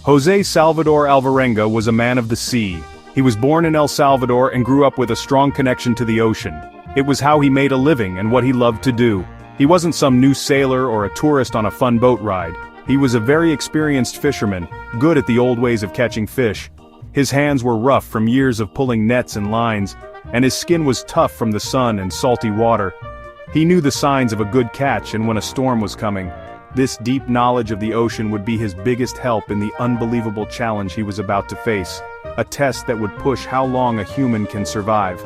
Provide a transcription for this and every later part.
Jose Salvador Alvarenga was a man of the sea. He was born in El Salvador and grew up with a strong connection to the ocean. It was how he made a living and what he loved to do. He wasn't some new sailor or a tourist on a fun boat ride. He was a very experienced fisherman, good at the old ways of catching fish. His hands were rough from years of pulling nets and lines, and his skin was tough from the sun and salty water. He knew the signs of a good catch and when a storm was coming. This deep knowledge of the ocean would be his biggest help in the unbelievable challenge he was about to face, a test that would push how long a human can survive.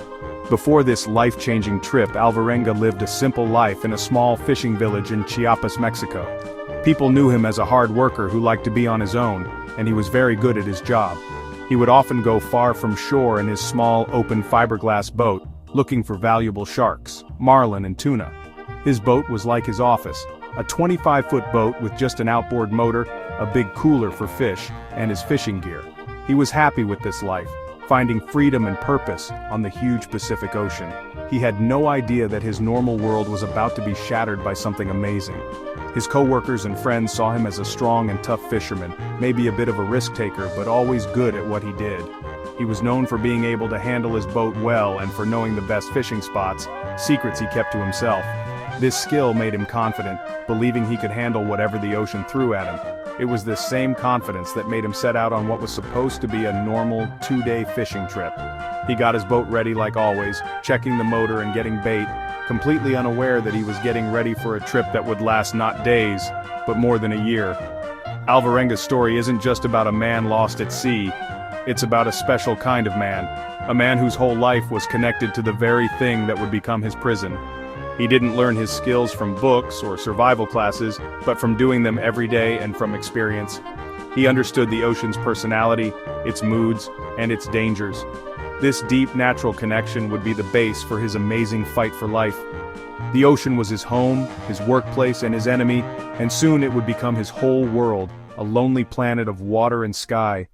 Before this life-changing trip, Alvarenga lived a simple life in a small fishing village in Chiapas, Mexico. People knew him as a hard worker who liked to be on his own, and he was very good at his job. He would often go far from shore in his small, open fiberglass boat, looking for valuable sharks, marlin and tuna. His boat was like his office, a 25-foot boat with just an outboard motor, a big cooler for fish, and his fishing gear. He was happy with this life, finding freedom and purpose on the huge Pacific Ocean. He had no idea that his normal world was about to be shattered by something amazing. His co-workers and friends saw him as a strong and tough fisherman, maybe a bit of a risk-taker but always good at what he did. He was known for being able to handle his boat well and for knowing the best fishing spots, secrets he kept to himself. This skill made him confident, believing he could handle whatever the ocean threw at him. It was this same confidence that made him set out on what was supposed to be a normal 2-day fishing trip. He got his boat ready like always, checking the motor and getting bait, completely unaware that he was getting ready for a trip that would last not days, but more than a year. Alvarenga's story isn't just about a man lost at sea. It's about a special kind of man, a man whose whole life was connected to the very thing that would become his prison. He didn't learn his skills from books or survival classes, but from doing them every day and from experience. He understood the ocean's personality, its moods, and its dangers. This deep natural connection would be the base for his amazing fight for life. The ocean was his home, his workplace, and his enemy, and soon it would become his whole world, a lonely planet of water and sky.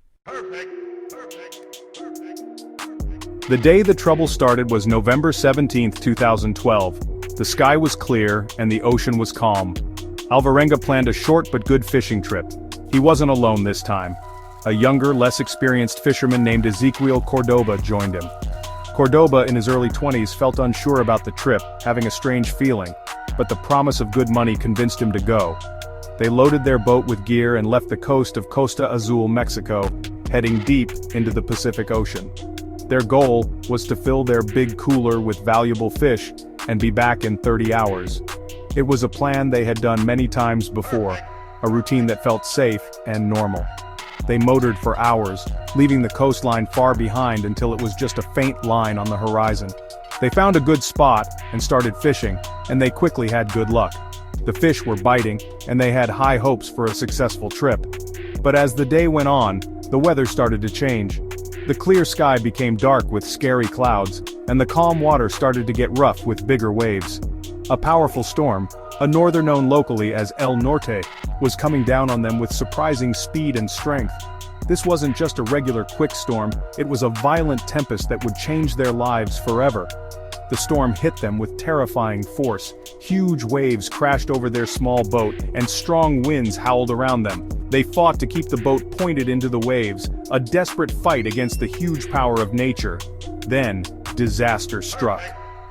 The day the trouble started was November 17, 2012. The sky was clear, and the ocean was calm. Alvarenga planned a short but good fishing trip. He wasn't alone this time. A younger, less experienced fisherman named Ezequiel Cordoba joined him. Cordoba, in his early 20s, felt unsure about the trip, having a strange feeling, but the promise of good money convinced him to go. They loaded their boat with gear and left the coast of Costa Azul, Mexico, heading deep into the Pacific Ocean. Their goal was to fill their big cooler with valuable fish and be back in 30 hours. It was a plan they had done many times before, a routine that felt safe and normal. They motored for hours, leaving the coastline far behind until it was just a faint line on the horizon. They found a good spot and started fishing, and they quickly had good luck. The fish were biting, and they had high hopes for a successful trip. But as the day went on, the weather started to change. The clear sky became dark with scary clouds, and the calm water started to get rough with bigger waves. A powerful storm, a norther known locally as El Norte, was coming down on them with surprising speed and strength. This wasn't just a regular quick storm, it was a violent tempest that would change their lives forever. The storm hit them with terrifying force. Huge waves crashed over their small boat, and strong winds howled around them. They fought to keep the boat pointed into the waves, a desperate fight against the huge power of nature. Then, disaster struck.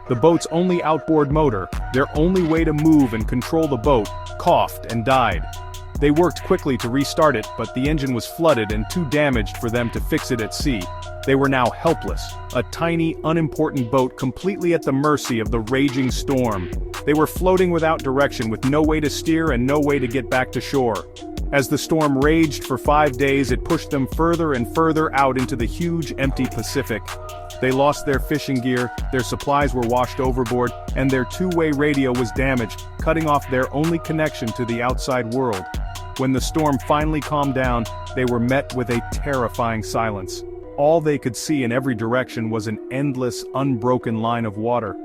The boat's only outboard motor, their only way to move and control the boat, coughed and died. They worked quickly to restart it, but the engine was flooded and too damaged for them to fix it at sea. They were now helpless, a tiny, unimportant boat completely at the mercy of the raging storm. They were floating without direction with no way to steer and no way to get back to shore. As the storm raged for 5 days, it pushed them further and further out into the huge, empty Pacific. They lost their fishing gear, their supplies were washed overboard, and their two-way radio was damaged, cutting off their only connection to the outside world. When the storm finally calmed down, they were met with a terrifying silence. All they could see in every direction was an endless, unbroken line of water.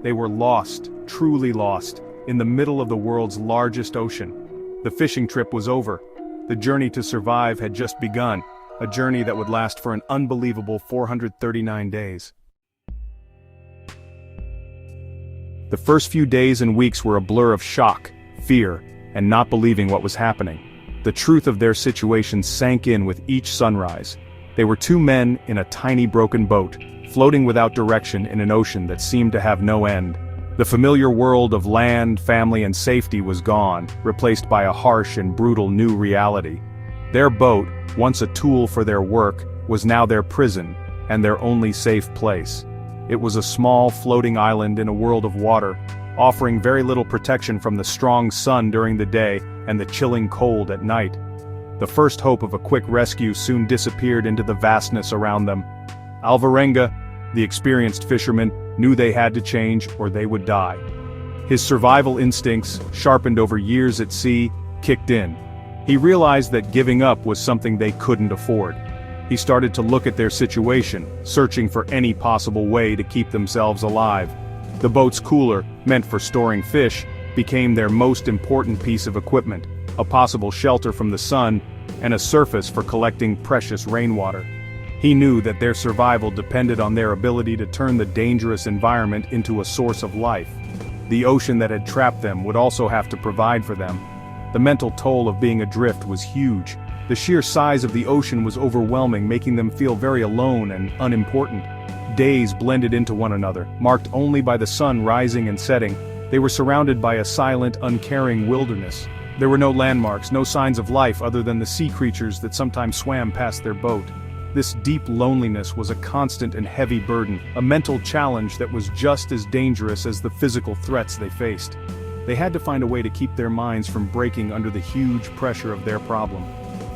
They were lost, truly lost, in the middle of the world's largest ocean. The fishing trip was over. The journey to survive had just begun, a journey that would last for an unbelievable 439 days. The first few days and weeks were a blur of shock, fear, and not believing what was happening. The truth of their situation sank in with each sunrise. They were two men in a tiny broken boat, floating without direction in an ocean that seemed to have no end. The familiar world of land, family, and safety was gone, replaced by a harsh and brutal new reality. Their boat, once a tool for their work, was now their prison, and their only safe place. It was a small, floating island in a world of water, offering very little protection from the strong sun during the day and the chilling cold at night. The first hope of a quick rescue soon disappeared into the vastness around them. Alvarenga, the experienced fisherman, knew they had to change or they would die. His survival instincts, sharpened over years at sea, kicked in. He realized that giving up was something they couldn't afford. He started to look at their situation, searching for any possible way to keep themselves alive. The boat's cooler, meant for storing fish, became their most important piece of equipment, a possible shelter from the sun, and a surface for collecting precious rainwater. He knew that their survival depended on their ability to turn the dangerous environment into a source of life. The ocean that had trapped them would also have to provide for them. The mental toll of being adrift was huge. The sheer size of the ocean was overwhelming, making them feel very alone and unimportant. Days blended into one another, marked only by the sun rising and setting. They were surrounded by a silent, uncaring wilderness. There were no landmarks, no signs of life other than the sea creatures that sometimes swam past their boat. This deep loneliness was a constant and heavy burden, a mental challenge that was just as dangerous as the physical threats they faced. They had to find a way to keep their minds from breaking under the huge pressure of their problem.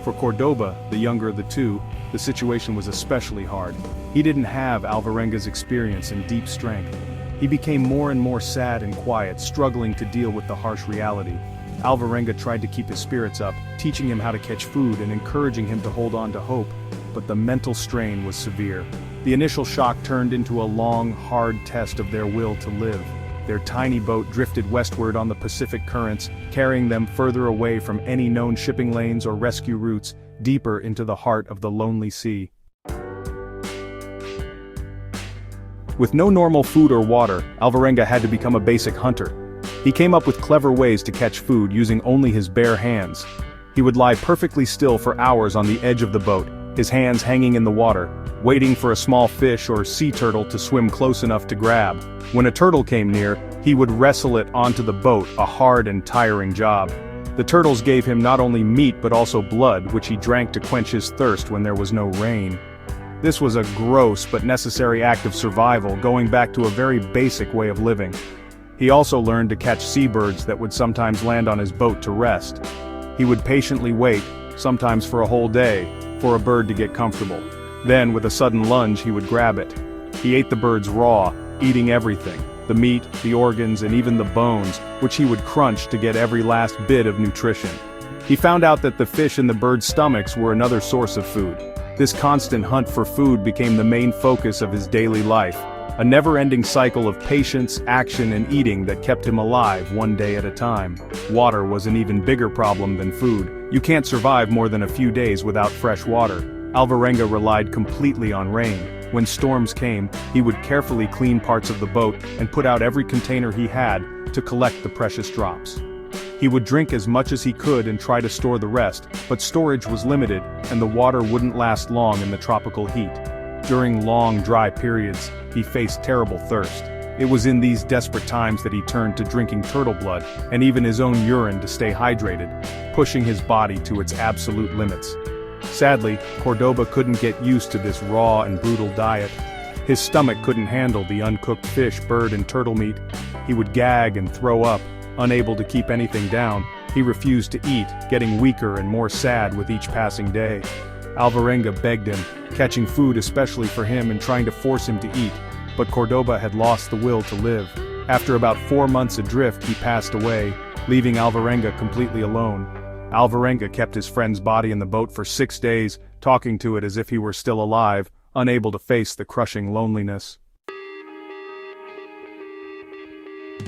For Cordoba, the younger of the two, the situation was especially hard. He didn't have Alvarenga's experience and deep strength. He became more and more sad and quiet, struggling to deal with the harsh reality. Alvarenga tried to keep his spirits up, teaching him how to catch food and encouraging him to hold on to hope, but the mental strain was severe. The initial shock turned into a long, hard test of their will to live. Their tiny boat drifted westward on the Pacific currents, carrying them further away from any known shipping lanes or rescue routes, deeper into the heart of the lonely sea. With no normal food or water, Alvarenga had to become a basic hunter. He came up with clever ways to catch food using only his bare hands. He would lie perfectly still for hours on the edge of the boat, his hands hanging in the water, waiting for a small fish or sea turtle to swim close enough to grab. When a turtle came near, he would wrestle it onto the boat, a hard and tiring job. The turtles gave him not only meat but also blood, which he drank to quench his thirst when there was no rain. This was a gross but necessary act of survival, going back to a very basic way of living. He also learned to catch seabirds that would sometimes land on his boat to rest. He would patiently wait, sometimes for a whole day, for a bird to get comfortable. Then, with a sudden lunge, he would grab it. He ate the birds raw, eating everything, the meat, the organs, and even the bones, which he would crunch to get every last bit of nutrition. He found out that the fish in the birds' stomachs were another source of food. This constant hunt for food became the main focus of his daily life, a never-ending cycle of patience, action, and eating that kept him alive one day at a time. Water was an even bigger problem than food. You can't survive more than a few days without fresh water. Alvarenga relied completely on rain. When storms came, he would carefully clean parts of the boat and put out every container he had to collect the precious drops. He would drink as much as he could and try to store the rest, but storage was limited, and the water wouldn't last long in the tropical heat. During long, dry periods, he faced terrible thirst. It was in these desperate times that he turned to drinking turtle blood, and even his own urine to stay hydrated, pushing his body to its absolute limits. Sadly, Cordoba couldn't get used to this raw and brutal diet. His stomach couldn't handle the uncooked fish, bird, and turtle meat. He would gag and throw up, unable to keep anything down. He refused to eat, getting weaker and more sad with each passing day. Alvarenga begged him, catching food especially for him and trying to force him to eat, but Cordoba had lost the will to live. After about 4 months adrift, he passed away, leaving Alvarenga completely alone. Alvarenga kept his friend's body in the boat for 6 days, talking to it as if he were still alive, unable to face the crushing loneliness.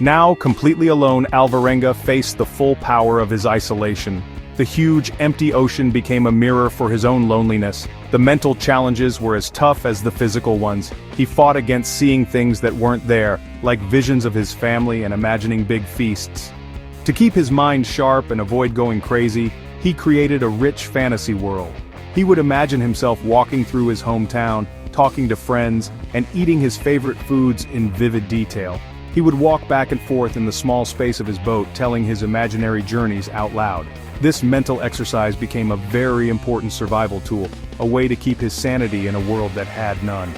Now, completely alone, Alvarenga faced the full power of his isolation. The huge, empty ocean became a mirror for his own loneliness. The mental challenges were as tough as the physical ones. He fought against seeing things that weren't there, like visions of his family and imagining big feasts. To keep his mind sharp and avoid going crazy, he created a rich fantasy world. He would imagine himself walking through his hometown, talking to friends, and eating his favorite foods in vivid detail. He would walk back and forth in the small space of his boat, telling his imaginary journeys out loud. This mental exercise became a very important survival tool, a way to keep his sanity in a world that had none.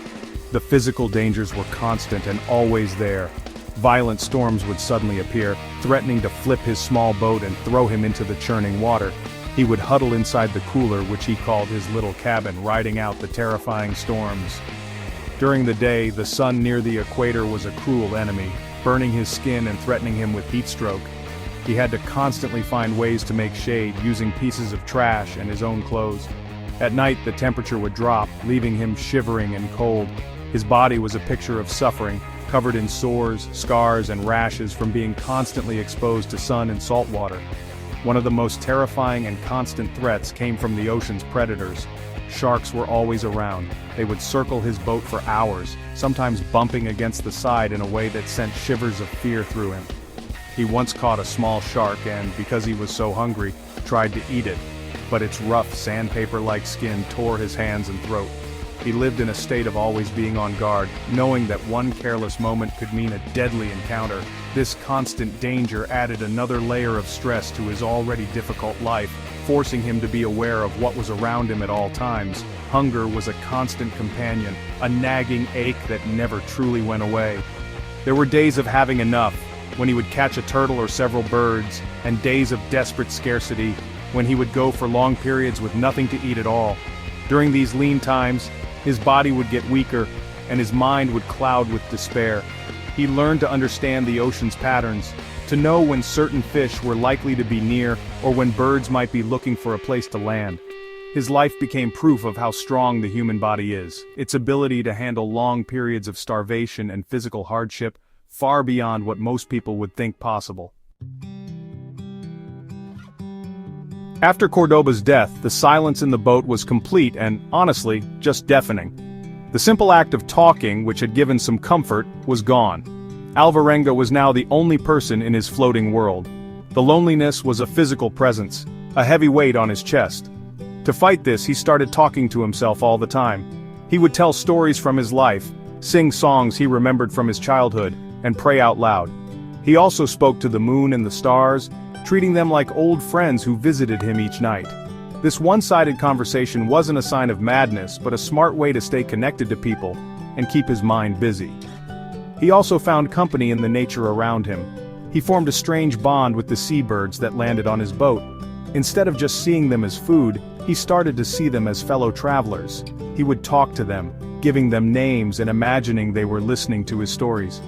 The physical dangers were constant and always there. Violent storms would suddenly appear, threatening to flip his small boat and throw him into the churning water. He would huddle inside the cooler, which he called his little cabin, riding out the terrifying storms. During the day, the sun near the equator was a cruel enemy, burning his skin and threatening him with heat stroke. He had to constantly find ways to make shade, using pieces of trash and his own clothes. At night, the temperature would drop, leaving him shivering and cold. His body was a picture of suffering, covered in sores, scars, and rashes from being constantly exposed to sun and salt water. One of the most terrifying and constant threats came from the ocean's predators. Sharks were always around. They would circle his boat for hours, sometimes bumping against the side in a way that sent shivers of fear through him. He once caught a small shark and, because he was so hungry, tried to eat it, but its rough sandpaper-like skin tore his hands and throat. He lived in a state of always being on guard, knowing that one careless moment could mean a deadly encounter. This constant danger added another layer of stress to his already difficult life, forcing him to be aware of what was around him at all times. Hunger was a constant companion, a nagging ache that never truly went away. There were days of having enough, when he would catch a turtle or several birds, and days of desperate scarcity, when he would go for long periods with nothing to eat at all. During these lean times, his body would get weaker, and his mind would cloud with despair. He learned to understand the ocean's patterns, to know when certain fish were likely to be near, or when birds might be looking for a place to land. His life became proof of how strong the human body is, its ability to handle long periods of starvation and physical hardship, far beyond what most people would think possible. After Cordoba's death, the silence in the boat was complete and, honestly, just deafening. The simple act of talking, which had given some comfort, was gone. Alvarenga was now the only person in his floating world. The loneliness was a physical presence, a heavy weight on his chest. To fight this, he started talking to himself all the time. He would tell stories from his life, sing songs he remembered from his childhood, and pray out loud. He also spoke to the moon and the stars, treating them like old friends who visited him each night. This one-sided conversation wasn't a sign of madness, but a smart way to stay connected to people and keep his mind busy. He also found company in the nature around him. He formed a strange bond with the seabirds that landed on his boat. Instead of just seeing them as food, he started to see them as fellow travelers. He would talk to them, giving them names and imagining they were listening to his stories.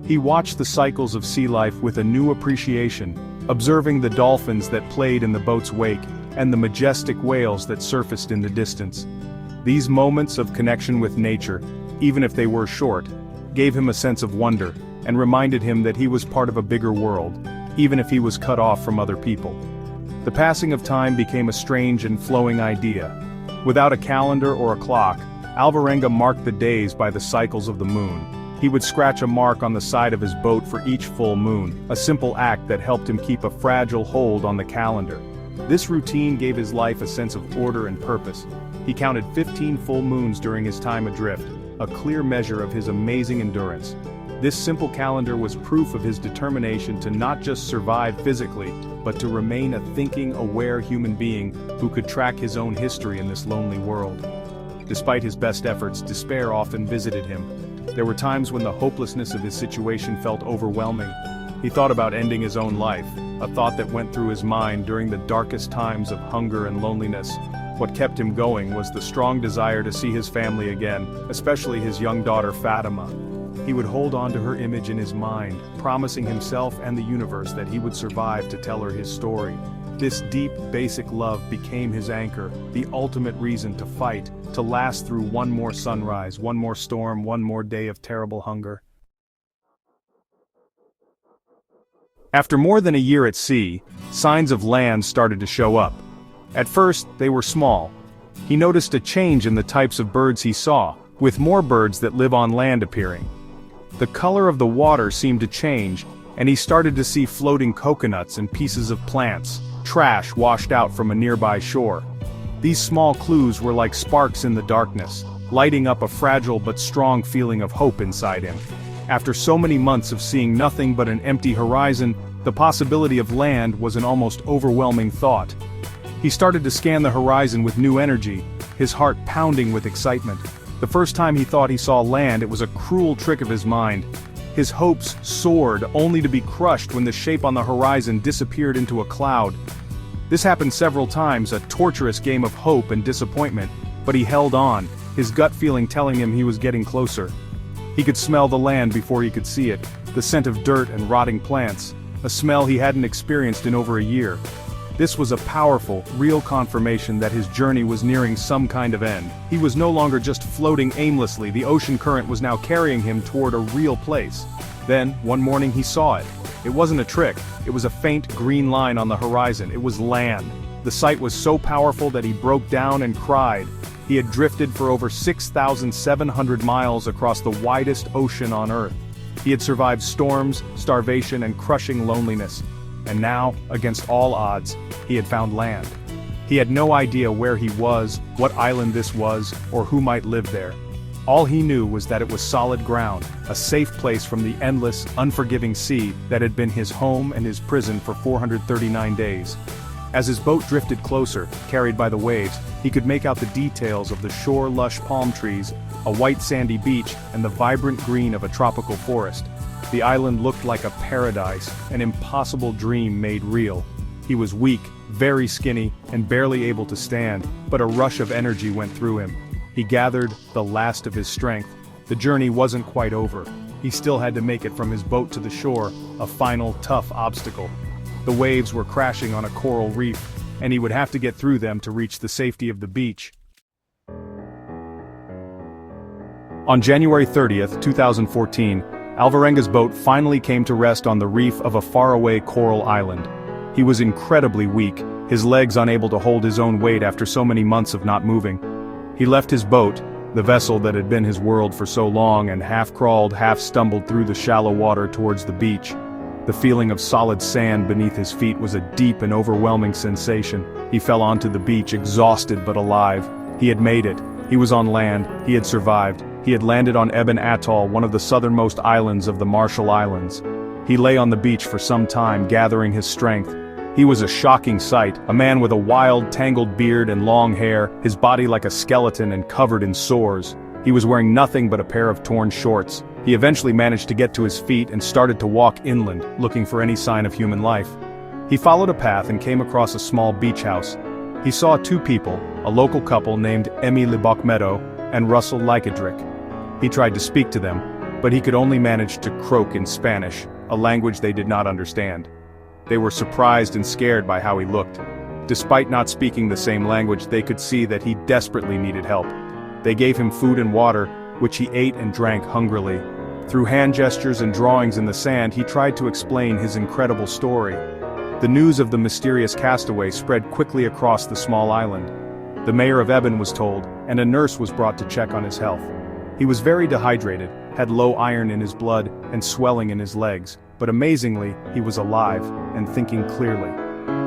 He watched the cycles of sea life with a new appreciation, observing the dolphins that played in the boat's wake and the majestic whales that surfaced in the distance. These moments of connection with nature, even if they were short, gave him a sense of wonder and reminded him that he was part of a bigger world, even if he was cut off from other people. The passing of time became a strange and flowing idea. Without a calendar or a clock, Alvarenga marked the days by the cycles of the moon. He would scratch a mark on the side of his boat for each full moon, a simple act that helped him keep a fragile hold on the calendar. This routine gave his life a sense of order and purpose. He counted 15 full moons during his time adrift, a clear measure of his amazing endurance. This simple calendar was proof of his determination to not just survive physically, but to remain a thinking, aware human being who could track his own history in this lonely world. Despite his best efforts, despair often visited him. There were times when the hopelessness of his situation felt overwhelming. He thought about ending his own life, a thought that went through his mind during the darkest times of hunger and loneliness. What kept him going was the strong desire to see his family again, especially his young daughter Fatima. He would hold on to her image in his mind, promising himself and the universe that he would survive to tell her his story. This deep, basic love became his anchor, the ultimate reason to fight, to last through one more sunrise, one more storm, one more day of terrible hunger. After more than a year at sea, signs of land started to show up. At first, they were small. He noticed a change in the types of birds he saw, with more birds that live on land appearing. The color of the water seemed to change, and he started to see floating coconuts and pieces of plants, trash washed out from a nearby shore. These small clues were like sparks in the darkness, lighting up a fragile but strong feeling of hope inside him. After so many months of seeing nothing but an empty horizon, the possibility of land was an almost overwhelming thought. He started to scan the horizon with new energy, his heart pounding with excitement. The first time he thought he saw land, it was a cruel trick of his mind. His hopes soared, only to be crushed when the shape on the horizon disappeared into a cloud. This happened several times, a torturous game of hope and disappointment, but he held on, his gut feeling telling him he was getting closer. He could smell the land before he could see it, the scent of dirt and rotting plants, a smell he hadn't experienced in over a year. This was a powerful, real confirmation that his journey was nearing some kind of end. He was no longer just floating aimlessly, the ocean current was now carrying him toward a real place. Then, one morning he saw it. It wasn't a trick, it was a faint green line on the horizon, it was land. The sight was so powerful that he broke down and cried. He had drifted for over 6,700 miles across the widest ocean on Earth. He had survived storms, starvation, and crushing loneliness. And now, against all odds, he had found land. He had no idea where he was, what island this was, or who might live there. All he knew was that it was solid ground, a safe place from the endless, unforgiving sea that had been his home and his prison for 439 days. As his boat drifted closer, carried by the waves, he could make out the details of the shore-lush palm trees, a white sandy beach, and the vibrant green of a tropical forest. The island looked like a paradise, an impossible dream made real. He was weak, very skinny, and barely able to stand, but a rush of energy went through him. He gathered the last of his strength. The journey wasn't quite over. He still had to make it from his boat to the shore, a final, tough obstacle. The waves were crashing on a coral reef, and he would have to get through them to reach the safety of the beach. On January 30th, 2014, Alvarenga's boat finally came to rest on the reef of a faraway coral island. He was incredibly weak, his legs unable to hold his own weight after so many months of not moving. He left his boat, the vessel that had been his world for so long, and half-crawled, half-stumbled through the shallow water towards the beach. The feeling of solid sand beneath his feet was a deep and overwhelming sensation. He fell onto the beach, exhausted but alive. He had made it. He was on land. He had survived. He had landed on Ebon Atoll, one of the southernmost islands of the Marshall Islands. He lay on the beach for some time, gathering his strength. He was a shocking sight, a man with a wild, tangled beard and long hair, his body like a skeleton and covered in sores. He was wearing nothing but a pair of torn shorts. He eventually managed to get to his feet and started to walk inland, looking for any sign of human life. He followed a path and came across a small beach house. He saw two people, a local couple named Emmy Libokmedo and Russell Likadrick. He tried to speak to them, but he could only manage to croak in Spanish, a language they did not understand. They were surprised and scared by how he looked. Despite not speaking the same language, they could see that he desperately needed help. They gave him food and water, which he ate and drank hungrily. Through hand gestures and drawings in the sand, he tried to explain his incredible story. The news of the mysterious castaway spread quickly across the small island. The mayor of Ebon was told, and a nurse was brought to check on his health. He was very dehydrated, had low iron in his blood, and swelling in his legs, but amazingly, he was alive, and thinking clearly.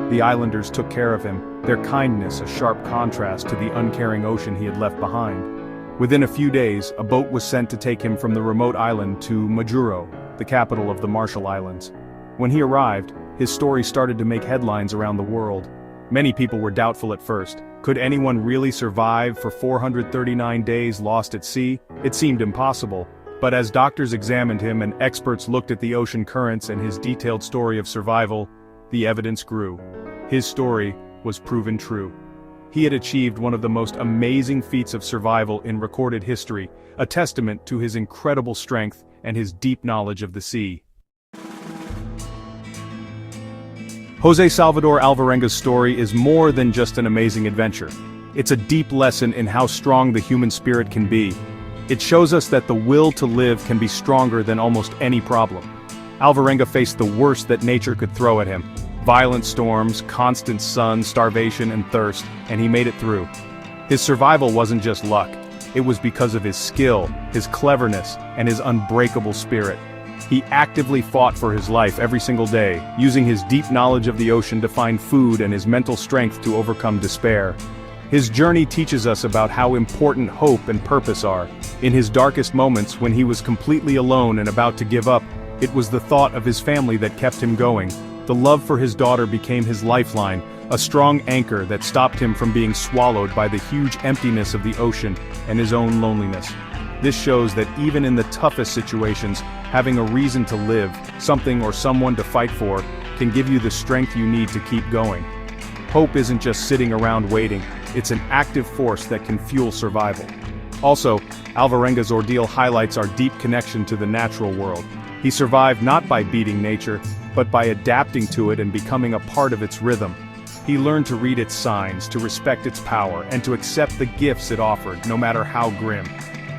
The islanders took care of him, their kindness a sharp contrast to the uncaring ocean he had left behind. Within a few days, a boat was sent to take him from the remote island to Majuro, the capital of the Marshall Islands. When he arrived, his story started to make headlines around the world. Many people were doubtful at first. Could anyone really survive for 439 days lost at sea? It seemed impossible. But as doctors examined him and experts looked at the ocean currents and his detailed story of survival, the evidence grew. His story was proven true. He had achieved one of the most amazing feats of survival in recorded history, a testament to his incredible strength and his deep knowledge of the sea. Jose Salvador Alvarenga's story is more than just an amazing adventure. It's a deep lesson in how strong the human spirit can be. It shows us that the will to live can be stronger than almost any problem. Alvarenga faced the worst that nature could throw at him. Violent storms, constant sun, starvation, and thirst, and he made it through. His survival wasn't just luck. It was because of his skill, his cleverness, and his unbreakable spirit. He actively fought for his life every single day, using his deep knowledge of the ocean to find food and his mental strength to overcome despair. His journey teaches us about how important hope and purpose are. In his darkest moments, when he was completely alone and about to give up, it was the thought of his family that kept him going. The love for his daughter became his lifeline, a strong anchor that stopped him from being swallowed by the huge emptiness of the ocean and his own loneliness. This shows that even in the toughest situations, having a reason to live, something or someone to fight for, can give you the strength you need to keep going. Hope isn't just sitting around waiting, it's an active force that can fuel survival. Also, Alvarenga's ordeal highlights our deep connection to the natural world. He survived not by beating nature, but by adapting to it and becoming a part of its rhythm. He learned to read its signs, to respect its power, and to accept the gifts it offered, no matter how grim.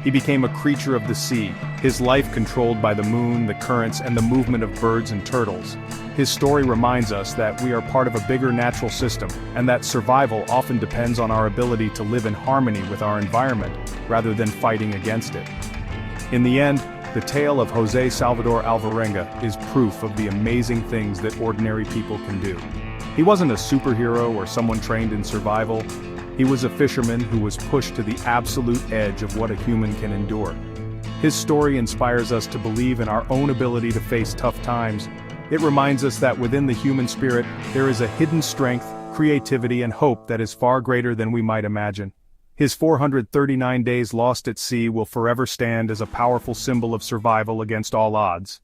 He became a creature of the sea, his life controlled by the moon, the currents, and the movement of birds and turtles. His story reminds us that we are part of a bigger natural system, and that survival often depends on our ability to live in harmony with our environment, rather than fighting against it. In the end, the tale of Jose Salvador Alvarenga is proof of the amazing things that ordinary people can do. He wasn't a superhero or someone trained in survival. He was a fisherman who was pushed to the absolute edge of what a human can endure. His story inspires us to believe in our own ability to face tough times. It reminds us that within the human spirit, there is a hidden strength, creativity, and hope that is far greater than we might imagine. His 439 days lost at sea will forever stand as a powerful symbol of survival against all odds.